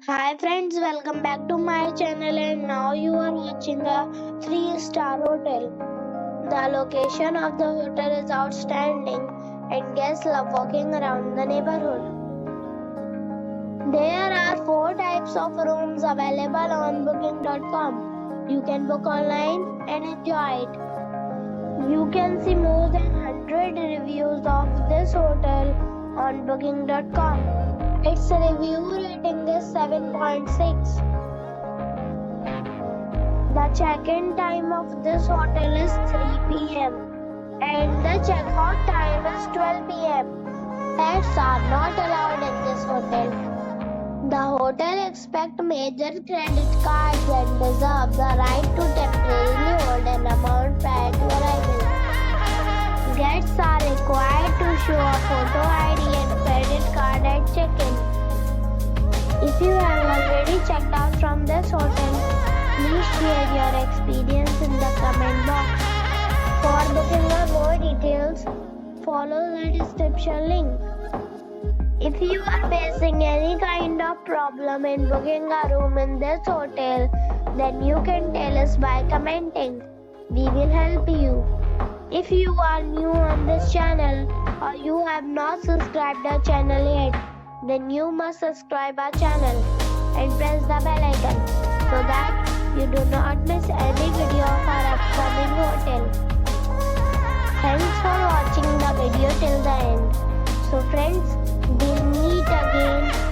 Hi friends, welcome back to my channel and now you are watching a 3-star hotel. The location of the hotel is outstanding and guests love walking around the neighborhood. There are 4 types of rooms available on booking.com. You can book online and enjoy it. You can see more than 100 reviews of this hotel on booking.com. Its review rating is 7.6. The check-in time of this hotel is 3 p.m. and the check-out time is 12 p.m. Pets are not allowed in this hotel. The hotel expects major credit cards and reserves the right to temporarily hold an amount prior to arrival. Guests are required to show a photo ID and credit card at check-in. If you have already checked out from this hotel, please share your experience in the comment box. For booking or more details, follow the description link. If you are facing any kind of problem in booking a room in this hotel, then you can tell us by commenting. We will help you. If you are new on this channel or you have not subscribed our channel yet, then you must subscribe our channel and press the bell icon so that you do not miss any video of our upcoming hotel. Thanks for watching the video till the end. So friends, we'll meet again